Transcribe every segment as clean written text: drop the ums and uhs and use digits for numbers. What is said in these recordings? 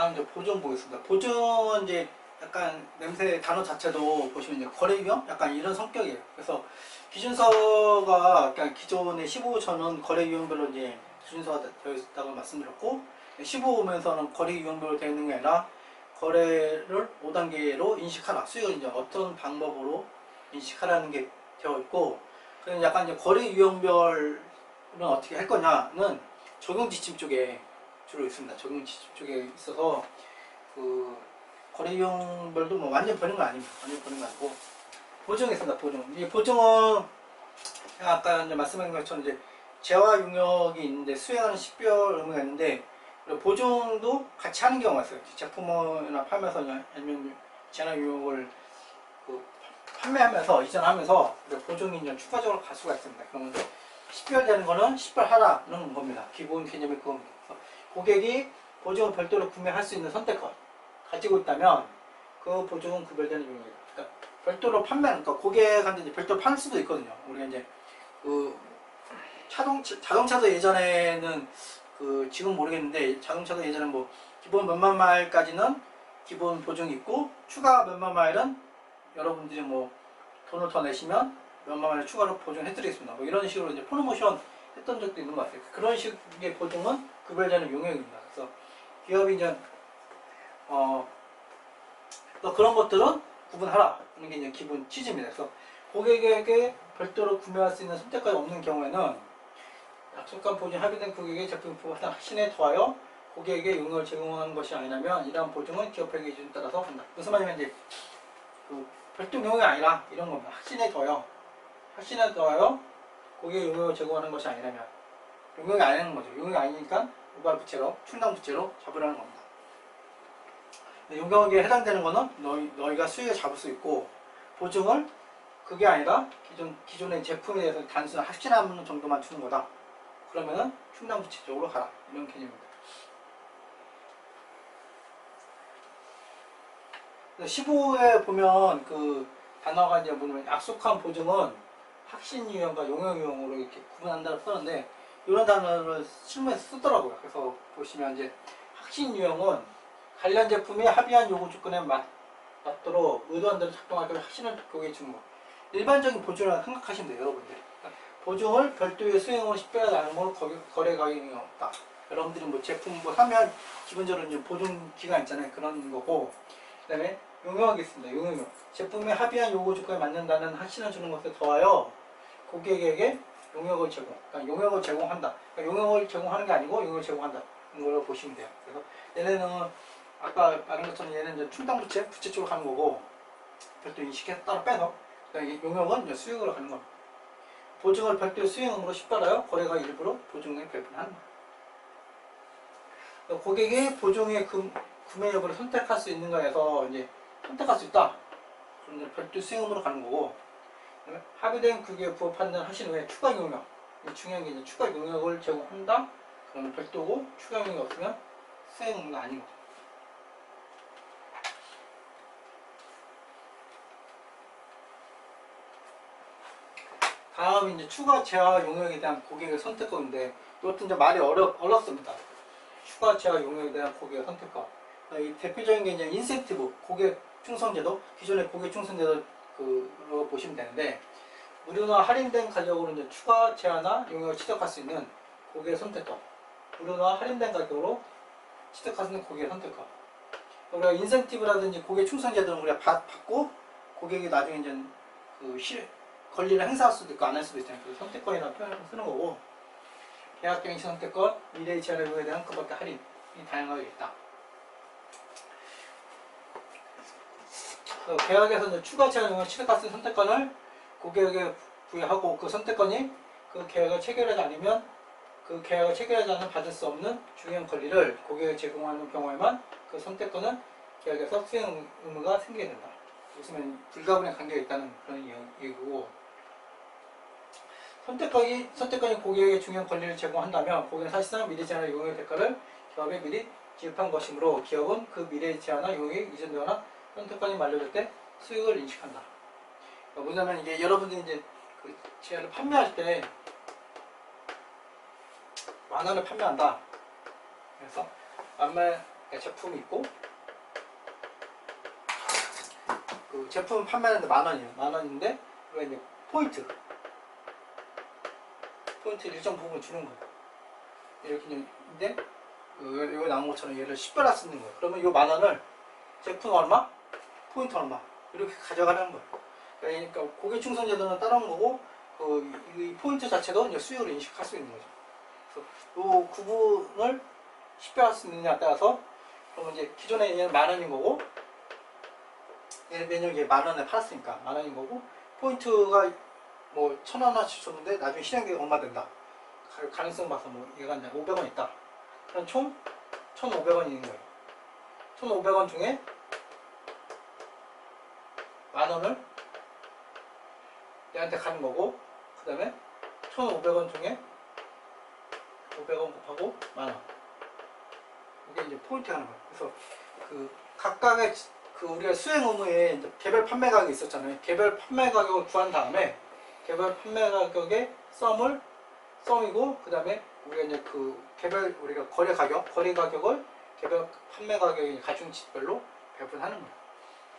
다음 이제 보증 보겠습니다. 보증은 이제 약간 냄새 단어 자체도 보시면 이제 거래 위험 약간 이런 성격이에요. 그래서 기준서가 그러니까 기존의 15호처는 거래 유형별로 이제 기준서가 되어 있다고 말씀드렸고 15호면서는 거래 유형별로 되어 있는 게 아니라 거래를 5단계로 인식하라. 수익을 이제 어떤 방법으로 인식하라는 게 되어 있고 그래서 약간 이제 거래 유형별은 어떻게 할 거냐는 적용 지침 쪽에 주로 있습니다. 적용 지침 쪽에 있어서 그 거래 유형별도 뭐 완전 버는 건 아닙니다. 완전 버는 건 아니고 보증이 있습니다. 보증. 이 보증은 아까 이제 말씀하신 것처럼 이제 재화 용역이 있는데 수행하는 식별 의무가 있는데 보증도 같이 하는 경우가 있어요. 제품이나 팔면서 아니면 재화 용역을 그 판매하면서 이전하면서 보증이 이제 추가적으로 갈 수가 있습니다. 그러면 식별되는 거는 식별하라는 겁니다. 기본 개념이 그겁니다. 고객이 보증을 별도로 구매할 수 있는 선택권 가지고 있다면 그 보증은 구별되는 용역입니다. 그러니까 별도로 판매하는, 그러니까 고객한테 이제 별도로 팔 수도 있거든요. 우리가 이제 그 자동차도 예전에는 그 지금 모르겠는데 자동차도 예전에 뭐 기본 몇만 마일까지는 기본 보증이 있고 추가 몇만 마일은 여러분들이 뭐 돈을 더 내시면 몇만 마일 추가로 보증해드리겠습니다. 뭐 이런 식으로 이제 프로모션 했던 적도 있는 것 같아요. 그런 식의 보증은 구별되는 용역입니다. 그래서 기업이 이제 또 그런 것들은 구분하라 하는 게 이제 기본 취지입니다. 그래서 고객에게 별도로 구매할 수 있는 선택권이 없는 경우에는 약속한 보증 합의된 고객의 제품 부합한 확신에 더하여 고객에게 용역을 제공하는 것이 아니라면 이러한 보증은 기업회계 기준에 따라서 한다. 무슨 말이냐면 이제 그 별도 용역이 아니라 이런 겁니다. 확신에 더하여 고객의 용역을 제공하는 것이 아니라면 용역이 아니라는 거죠. 용역이 아니니까 우발 부채로 충당 부채로 잡으라는 겁니다. 용역에 해당되는 거는 너희가 수익을 잡을 수 있고 보증을 그게 아니라 기존의 제품에 대해서 단순한 확신하는 정도만 주는 거다. 그러면은 충당 부채 쪽으로 가라. 이런 개념입니다. 15에 보면 그 단어가 이제 뭐냐면 약속한 보증은 확신 유형과 용역 유형으로 이렇게 구분한다고 쓰는데 이런 단어를 실무에서 쓰더라고요. 그래서 보시면 이제 확신 유형은 관련 제품이 합의한 요구 조건에 맞도록 의도한 대로 작동하기 위해 확신을 고객에게 주는 것. 일반적인 보증이라고 생각하시면 돼요, 여러분들. 보증을 별도의 수행으로 식별하지 않으므로 거래 가격이 없다. 여러분들이 뭐 제품 뭐 사면 기본적으로 이제 보증 기간 있잖아요. 그런 거고. 그 다음에 용역이 있습니다. 용역. 제품의 합의한 요구 조건에 맞는다는 확신을 주는 것에 더하여 고객에게 용역을 그러니까 용역을 제공한다. 그러니까 용역을 제공하는 게 아니고 용역을 제공한다. 이걸 보시면 돼요. 그래서 얘네는 아까 말한 것처럼 얘는 이제 충당 부채 쪽으로 가는 거고 별도 인식해서 따로 빼서 그러니까 용역은 이제 수익으로 가는 겁니다. 보증을 별도의 수행으로 식별하여 거래가 일부러 보증에 배분한다. 고객이 보증의 구매 여부를 선택할 수 있는가에서 이제 선택할 수 있다. 그럼 별도 수행으로 가는 거고 합의된 규격에 부합한다는 하신 후에 추가 용역. 중요한 게 이제 추가 용역을 제공한다. 그러면 별도고 추가 용역이 없으면 수행은 아니고. 다음 이제 추가 재화 용역에 대한 고객의 선택권인데 이것도 이제 말이 어렵습니다. 추가 재화 용역에 대한 고객의 선택권. 이 대표적인 게 이제 인센티브, 고객 충성제도, 기존의 고객 충성제도 그거 보시면 되는데 무료나 할인된 가격으로 이제 추가 재화나 용역을 취득할 수 있는 고객의 선택권. 무료나 할인된 가격으로 취득할 수 있는 고객의 선택권. 우리가 인센티브라든지 고객 충성제도는 우리가 받고 고객이 나중에 이제 권리를 행사할 수도 있고 안 할 수도 있잖아요. 그래서 선택권이라는 표현을 쓰는 거고 계약갱신 선택권, 미래의 제한 의무에 대한 그 밖에 할인이 다양하게 있다. 계약에서 이제 추가 제한 의무를 취득할 수 있는 선택권을 고객에게 부여하고 그 선택권이 그 계약을 체결하지 않으면 그 계약을 체결하지 않으면 받을 수 없는 중요한 권리를 고객에게 제공하는 경우에만 그 선택권은 계약에서 수행 의무가 생기게 된다. 웃으면 불가분의 관계가 있다는 그런 얘기고 선택권이 고객에게 중요한 권리를 제공한다면 고객은 사실상 미래 제한과 용역의 대가를 기업에 미리 지급한 것이므로 기업은 그 미래 제한과 용역이 이전되거나 선택권이 만료될 때 수익을 인식한다. 뭐냐면 이게 여러분들이 이제 그 제한을 판매할 때 10,000원에 판매한다. 그래서 제품이 있고, 그 제품 판매하는데 10,000원이에요. 10,000원인데 이거 이제 포인트 일정 부분 주는 거예요. 이렇게 있는데 이거 나온 것처럼 얘를 10배나 쓰는 거예요. 그러면 이 10,000원을 제품 얼마? 포인트 얼마? 이렇게 가져가는 거예요. 그러니까 고객 충성 제도는 따라온 거고, 이 포인트 자체도 이제 수익을 인식할 수 있는 거죠. 그래서 이 구분을 10배 할 수 있느냐에 따라서, 그러면 이제 기존에 얘는 10,000원인 거고, 매년 10,000원에 팔았으니까 10,000원인 거고, 포인트가 뭐 1,000원어치 줬는데 나중에 실행이 얼마 된다. 가능성 봐서 뭐 얘가 이제 500원 있다. 그럼 총 1,500원이 있는 거예요. 1,500원 중에 10,000원을 얘한테 가는 거고, 그 다음에 1,500원 중에 500원 곱하고 10,000원. 이게 이제 포인트 하는 거예요. 그래서 그 각각의 우리가 수행 의무에 이제 개별 판매 가격이 있었잖아요. 개별 판매 가격을 구한 다음에 개별 판매 가격의 썸이고, 그 다음에 우리가 이제 그 개별 우리가 거래 가격을 개별 판매 가격의 가중치별로 배분하는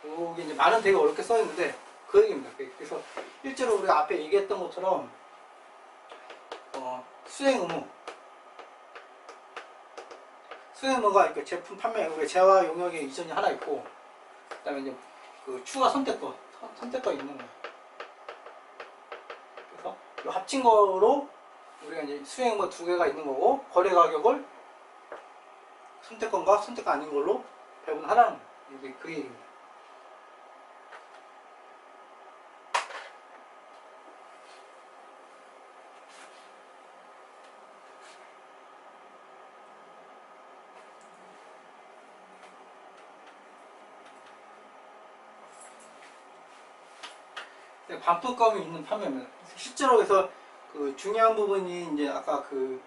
거예요. 이게 이제 말은 되게 어렵게 써 있는데 그 얘기입니다. 그래서 실제로 우리가 앞에 얘기했던 것처럼 수행 의무가 이렇게 제품 판매 우리가 재화 용역의 이전이 하나 있고, 그다음에 이제 그 추가 선택권 있는 거예요. 그래서 이 합친 거로 우리가 이제 수행 의무 2개가 있는 거고, 거래 가격을 선택권과 선택권 아닌 걸로 배분하라는 거예요. 이게 그 얘기입니다. 반품감이 있는 판매입니다. 실제로 그래서 그 중요한 부분이 이제 아까 그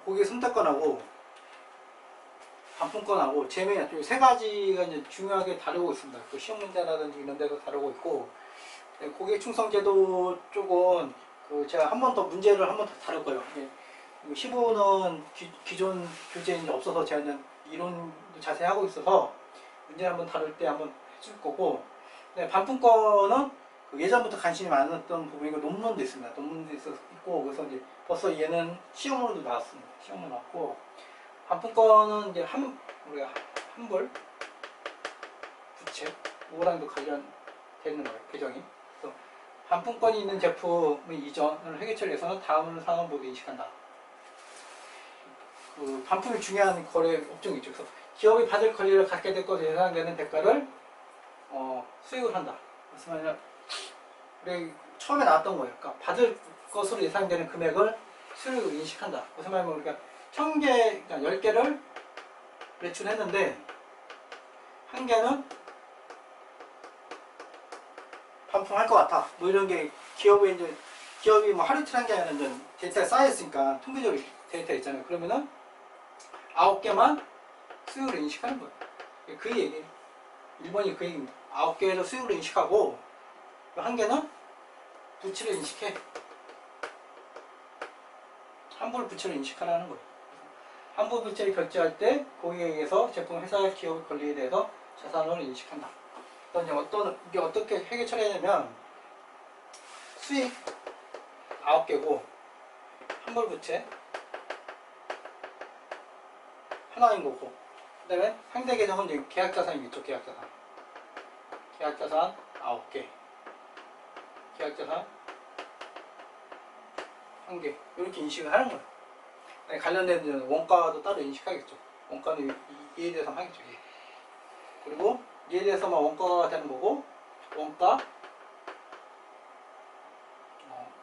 고객 선택권하고 반품권하고 제매 세 가지가 이제 중요하게 다루고 있습니다. 그 시험 문제라든지 이런 데도 다루고 있고, 고객 충성 제도 쪽은 그 제가 한 번 더 문제를 한 번 더 다룰 거예요. 15는 기존 교재에 이제 없어서 제가 이론도 자세히 하고 있어서 문제 한번 다룰 때 한번 해줄 거고, 반품권은 그 예전부터 관심이 많았던 부분이고 논문도 있습니다. 논문도 있고, 그래서 이제 벌써 얘는 시험으로도 나왔습니다. 시험으로 나왔고, 반품권은 이제 우리가 환불, 부채, 이거랑도 관련되는 거예요. 배정이. 그래서 반품권이 있는 제품의 이전을 회계처리해서는 다음 사항을 모두 인식한다. 그 반품이 중요한 거래 업종이죠. 그래서 기업이 받을 권리를 갖게 될 것에 예상되는 대가를 수익을 한다. 그래서 우리 처음에 나왔던 거예요. 그러니까 받을 것으로 예상되는 금액을 수익을 인식한다. 무슨 말이냐면 우리가 1,000개, 그러니까 10개를 매출했는데 1개는 반품할 것 같아. 뭐 이런 게 기업이 뭐 하루 이틀 한 게 아니라 이제 데이터가 쌓여있으니까 통계적으로 데이터 있잖아요. 그러면은 9개만 수익을 인식하는 거예요. 그 얘기. 1번이 그 얘기입니다. 9개에서 수익을 인식하고 1개는 부채를 인식해. 환불 부채를 인식하라는 거예요. 환불 부채를 결제할 때 고객에게서 제품 회사 기업 권리에 대해서 자산을 인식한다. 이게 어떻게 회계 처리하냐면 수익 9개고 환불 부채 하나인 거고, 그 다음에 상대 계정은 이제 계약자산이겠죠. 계약자산 9개, 계약자산 1개, 이렇게 인식을 하는 거예요. 관련된 원가도 따로 인식하겠죠. 원가는 이에 대해서만 하겠죠. 그리고 이에 대해서만 원가가 되는 거고, 원가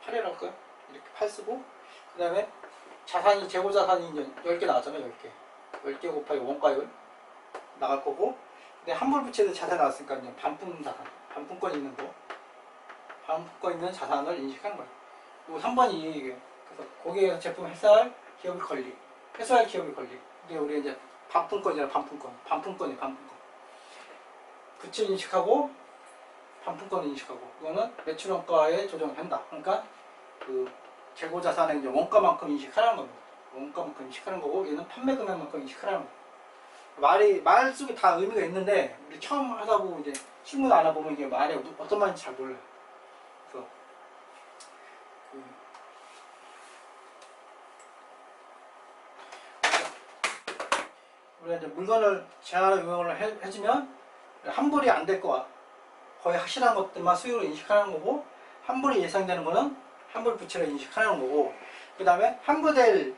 8이라고 할까요? 이렇게 8 쓰고, 그 다음에 자산이 재고자산이 이제 10개 나왔잖아요. 10개 곱하기 원가율 나갈 거고, 근데 환불부채도 자산 나왔으니까 이제 반품권 있는 거, 반품권 있는 자산을 인식하는 거예요. 그리고 3번이 이게 그래서 고객의 제품 회사할 기업의 권리, 회사할 기업의 권리. 이게 우리 이제 반품권이잖아. 반품권. 부채 인식하고 반품권 인식하고, 이거는 매출원가에 조정을 한다. 그러니까 그 재고 자산의 이제 원가만큼 인식하라는 겁니다. 원가만큼 인식하는 거고 얘는 판매 금액만큼 인식하라는 겁니다. 말 속에 다 의미가 있는데 우리 처음 하다 보고 이제 실무 알아보면 이게 말이 어떤 말인지 잘 몰라요. 그래서 우리가 이제 물건을 제한을 응용을 해주면 환불이 안 될 거야. 거의 확실한 것들만 수익으로 인식하는 거고 환불이 예상되는 거는 환불 부채로 인식하는 거고 그 다음에 환불될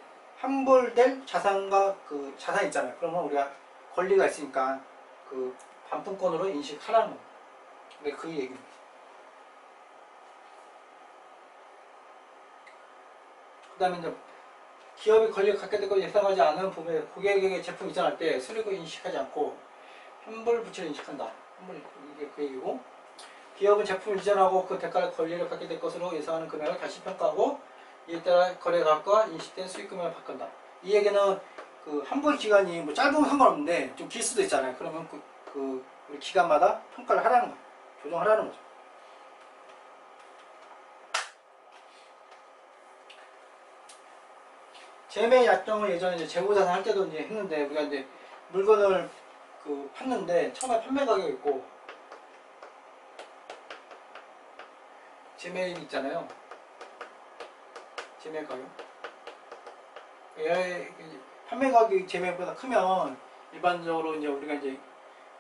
자산과 그 자산 있잖아요. 그러면 우리가 권리가 있으니까 그 반품권으로 인식하라는 겁니다. 네, 그 얘기입니다. 그 다음에 이제 기업이 권리를 갖게 되고 예상하지 않은 부분에 고객에게 제품 이전할 때 수리고 인식하지 않고 환불 부채를 인식한다. 이게 그 얘기고 기업은 제품을 이전하고 그 대가로 권리를 갖게 될 것으로 예상하는 금액을 다시 평가하고 이에 따라 거래가격과 인식된 수익 금액을 바꾼다. 이 얘기는 그 환불 기간이 뭐 짧으면 상관없는데 좀 길 수도 있잖아요. 그러면 그 기간마다 평가를 하라는 거예요. 조정하라는 거죠. 재매 약정을 예전에 이제 재고자산 할 때도 이제 했는데 우리가 이제 물건을 그 팠는데 처음에 판매 가격이 있고 재매입 있잖아요. 재매 가격. 판매 가격이 재매보다 크면 일반적으로 이제 우리가 이제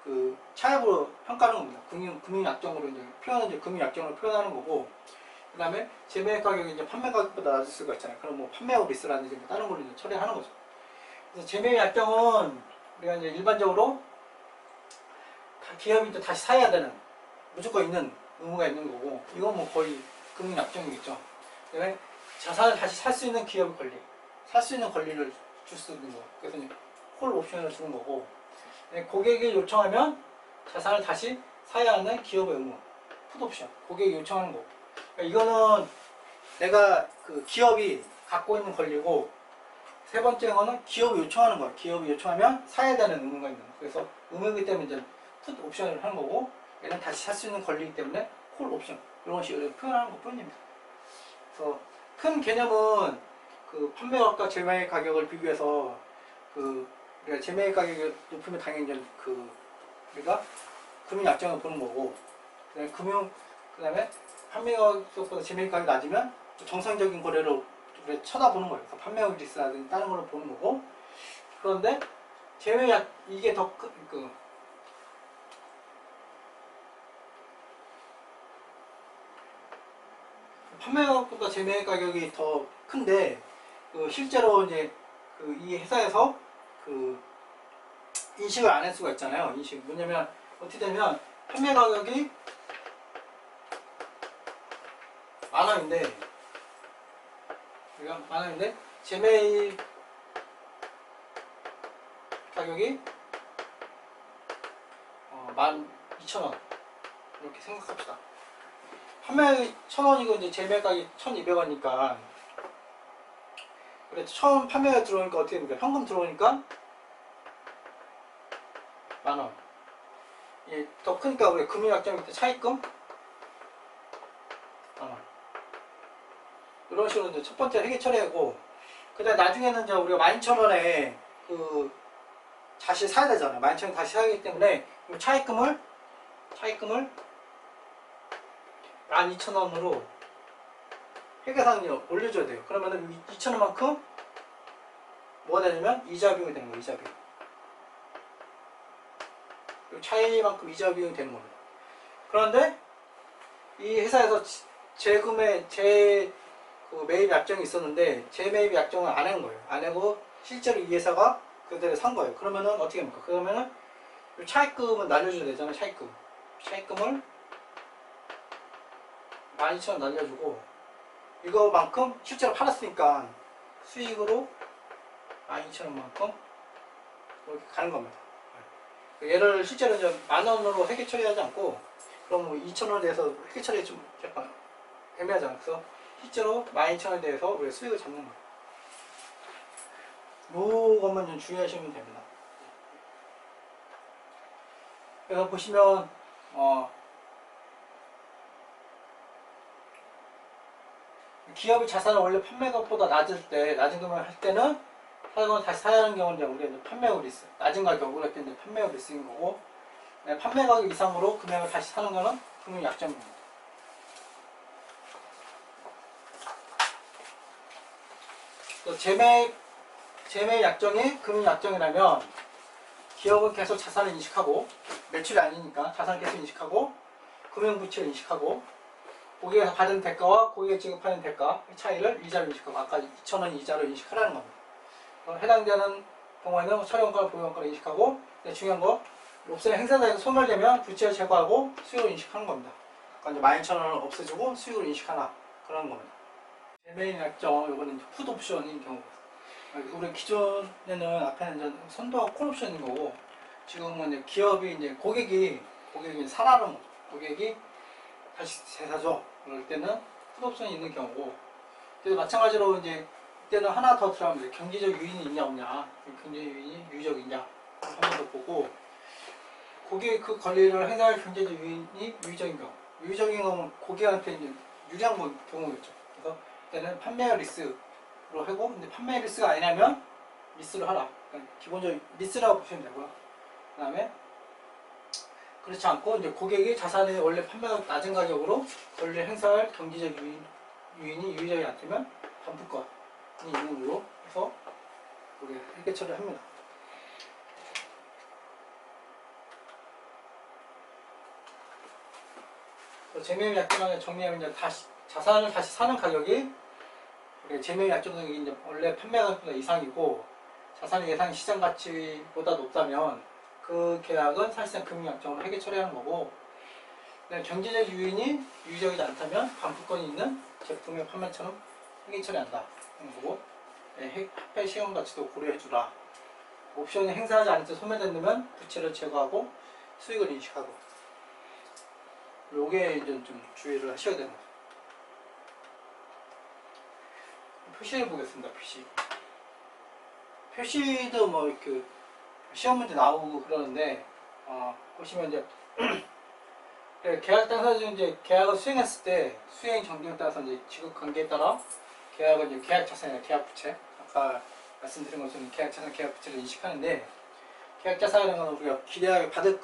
그 차액으로 평가하는 겁니다. 금융 약정으로 이제 금융 약정으로 표현하는 거고, 그 다음에 재매 가격이 이제 판매 가격보다 낮을 수가 있잖아요. 그럼 뭐 판매 리스라든지 뭐 다른 걸로 이제 처리하는 거죠. 그래서 재매 약정은 우리가 이제 일반적으로 기업이 또 다시 사야 되는 무조건 있는 의무가 있는 거고, 이건 뭐 거의 금융 약정이겠죠. 그다음에 자산을 다시 살 수 있는 기업의 권리, 살 수 있는 권리를 줄 수 있는 거. 그래서 이제 콜 옵션을 주는 거고, 고객이 요청하면 자산을 다시 사야 하는 기업의 의무, 풋 옵션. 고객이 요청하는 거. 그러니까 이거는 내가 그 기업이 갖고 있는 권리고, 세 번째 거는 기업이 요청하는 거야. 기업이 요청하면 사야 되는 의무가 있는 거. 그래서 의무이기 때문에 이제 풋 옵션을 하는 거고, 얘는 다시 살 수 있는 권리이기 때문에 콜 옵션. 이런 식으로 표현하는 것 뿐입니다. 그래서 큰 개념은 그 판매가격과 재매 가격을 비교해서 그 우리가 재매 가격이 높으면 당연히 이제 그 우리가 금융 약정을 보는 거고, 그다음에 판매 가격보다 재매 가격이 낮으면 정상적인 거래로 우리가 쳐다보는 거예요. 그래서 판매 리스라든지 다른 걸로 보는 거고, 그런데 이게 더 판매 가격보다 재매 가격이 더 큰데 실제로 이제 이 회사에서 인식을 안 할 수가 있잖아요. 뭐냐면 어떻게 되면 판매 가격이 10,000원인데 우리가 10,000원인데 재매 가격이 12,000원 이렇게 생각합시다. 판매 1,000원이고 이제 재매 가격이 1,200원이니까 그래 처음 판매가 들어오니까 어떻게 됩니까? 현금 들어오니까 10,000원. 예, 더 크니까 우리 금융약정 밑에 차입금 10,000원. 이런 식으로 이제 첫 번째 회계 처리하고, 그다음 나중에는 이제 우리가 12,000원에 다시 사야 되잖아요. 12,000원 다시 사야 하기 때문에 차입금을 12,000원으로 회계상에 올려줘야 돼요. 그러면은 2,000원만큼 뭐가 되냐면 이자 비용이 되는 거예요. 이자 비용. 차이만큼 이자 비용이 되는 겁니다. 그런데 이 회사에서 매입 약정이 있었는데 재매입 약정을 안 한 거예요. 안 하고 실제로 이 회사가 그대로 산 거예요. 그러면은 어떻게 합니까? 그러면은 차입금은 날려줘야 되잖아요. 차입금을 12,000원 날려주고, 이거만큼 실제로 팔았으니까 수익으로 12,000원만큼 이렇게 가는 겁니다. 얘를 실제로 이제 10,000원으로 회계 처리하지 않고, 그럼 2,000원에 대해서 회계 처리 좀 약간 애매하잖아요. 그래서 실제로 12,000원에 대해서 우리가 수익을 잡는 거예요. 요것만 좀 주의하시면 됩니다. 그래서 보시면 기업이 자산을 원래 판매가보다 낮은 금액 할 때는 사용을 다시 사야 하는 경우는 이제 우리가 이제 판매후 리스, 낮은 가격으로 할 때 이제 판매후 리스인 거고, 판매 가격 이상으로 금액을 다시 사는 거는 금융 약정입니다. 또 재매 약정이 금융 약정이라면 기업은 계속 자산을 인식하고, 매출이 아니니까 자산을 계속 인식하고, 금융 부채를 인식하고, 고객에서 받은 대가와 고객에 지급하는 대가 차이를 이자로 인식하고, 아까 2,000원 이자로 인식하라는 겁니다. 해당되는 경우에는 처리원가와 보유원가를 인식하고, 중요한 거 옵션 행사자에서 소멸되면 부채를 제거하고 수익을 인식하는 겁니다. 아까 이제 12,000원을 없애주고 수익을 인식하나 그런 겁니다. 재매입 약정 이거는 풋옵션인 경우입니다. 우리 기존에는 앞에는 이제 선도와 콜옵션인 거고, 지금은 이제 기업이 이제 고객이 사라는 고객이 다시 재사줘 그럴 때는 풋옵션이 있는 경우고, 그래서 마찬가지로 이제 이때는 하나 더 들어가면 경제적 유인이 있냐 없냐, 경제적 유인이 유의적이냐 한 번 더 보고, 고객이 그 권리를 행사할 경제적 유인이 유의적인 경우, 유의적인 경우는 고객한테 이제 유리한 경우겠죠. 그래서 이때는 판매 리스로 하고, 근데 판매 리스가 아니라면 리스를 하라. 그러니까 기본적으로 리스라고 보시면 되고요. 그 다음에 그렇지 않고 이제 고객이 자산의 원래 판매가 낮은 가격으로 권리 행사할 경제적 유인이 유의적이 않다면 반품권이 있는 걸로 해서 우리 회계 처리를 합니다. 재매입 약정을 정리하면 이제 자산을 다시 사는 가격이 재매입 약정이 이제 원래 판매 가격보다 이상이고 자산의 예상 시장 가치보다 높다면 그 계약은 사실상 금융약정으로 회계 처리하는 거고, 경제적 유인이 유의적이지 않다면 반품권이 있는 제품의 판매처럼 회계 처리한다 하는 거고, 합의 시간 가치도 고려해주라. 옵션이 행사하지 않을 때 소멸된다면 부채를 제거하고 수익을 인식하고, 요게 이제 좀 주의를 하셔야 되는 거죠. 표시를 보겠습니다. 표시도 뭐 이렇게 시험 문제 나오고 그러는데, 보시면 이제 계약 당사자 이제 계약을 수행했을 때 수행 정도에 따라서 이제 지급 관계에 따라 계약은 이제 계약 자산이나 계약 부채, 아까 말씀드린 것처럼 계약 자산, 계약 부채를 인식하는데, 계약 자산이라는 건 우리가 기대하게 받을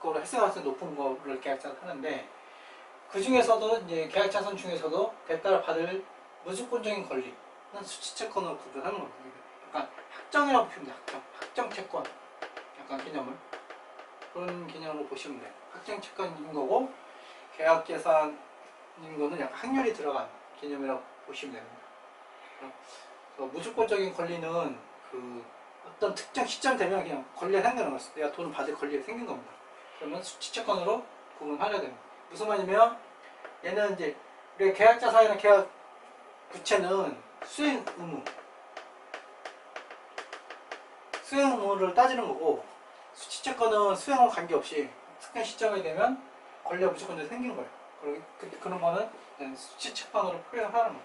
거로 횟수 가능성이 높은 거를 계약 자산 하는데, 그 중에서도 이제 계약 자산 중에서도 대가를 받을 무조건적인 권리는 수치 채권으로 구분하는 겁니다. 약간 확정이라고 보시면 돼요. 확정 채권, 약간 개념을 그런 개념으로 보시면 돼요. 확정 채권인 거고, 계약 자산인 거는 약간 확률이 들어간 개념이라고 보시면 됩니다. 그래서 무조건적인 권리는 그 어떤 특정 시점 되면 그냥 권리가 생기는 거죠. 내가 돈을 받을 권리가 생긴 겁니다. 그러면 수치 채권으로 구분하려야 됩니다. 무슨 말이냐면, 얘는 이제 우리가 계약 자산이나 계약 부채는 수행 의무를 따지는 거고, 수치 채권은 수행과 관계없이 특정 시점이 되면 권리가 무조건 생기는 거예요. 그런 거는 수치 채권으로 표현하는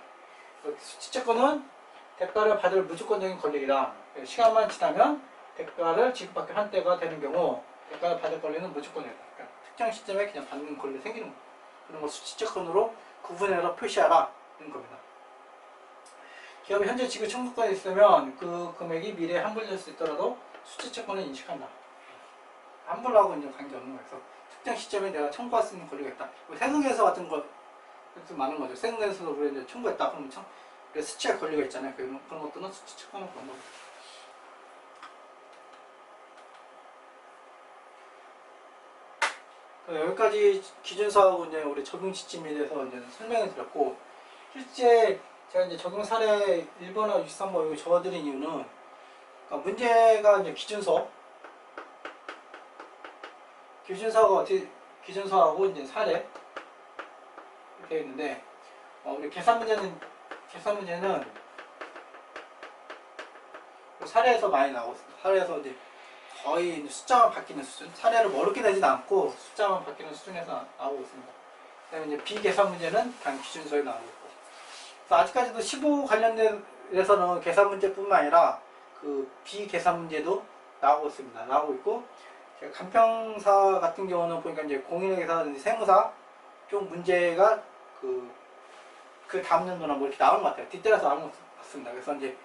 거예요. 수치 채권은 대가를 받을 무조건적인 권리이다. 시간만 지나면 대가를 지급받게 한 때가 되는 경우 대가를 받을 권리는 무조건이다. 그러니까 특정 시점에 그냥 받는 권리가 생기는 거예요. 그런 거 수치 채권으로 구분해서 표시하라 는 겁니다. 기업이 현재 지급 청구권이 있으면 그 금액이 미래에 환불될 수 있더라도 수치 채권을 인식한다. 환불하고 이제 관계없는 거예요. 그래서 특정 시점에 내가 청구할 수 있는 권리가 있다. 세금계에서 같은 거 많은 거죠. 세금계에서도 우리 이제 청구했다. 그러면 수치할 권리가 있잖아요. 그런 것들은 수치 채권을 그런 겁니다. 여기까지 기준서하고 이제 우리 적용 지침에 대해서 이제 설명을 드렸고, 실제 제가 이제 적용 사례 1번하고 63번 여기 적어드린 이유는, 그러니까 문제가 이제 기준서가 어떻게, 기준서하고 이제 사례 이렇게 있는데, 우리 계산 문제는 사례에서 많이 나오고 있습니다. 사례에서 이제 거의 숫자만 바뀌는 수준, 사례를 어렵게 내지도 않고 숫자만 바뀌는 수준에서 나오고 있습니다. 그다음에 이제 비계산 문제는 그냥 기준서에 나오고 있고, 그래서 아직까지도 15 관련돼서는 계산 문제뿐만 아니라 그 비계산 문제도 나오고 있습니다. 나오고 있고, 간평사 같은 경우는 보니까 이제 공인회계사라든지 세무사 쪽 문제가 그 그 다음 연도나 뭐 이렇게 나오는 것 같아요. 뒤따라서 나오는 것 같습니다. 그래서 이제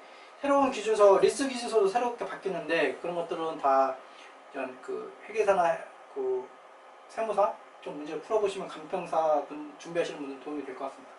새로운 기준서, 리스크 기준서도 새롭게 바뀌는데 그런 것들은 다 이런 그 회계사나 그 세무사 좀 문제를 풀어보시면 간평사 준비하시는 분들 도움이 될 것 같습니다.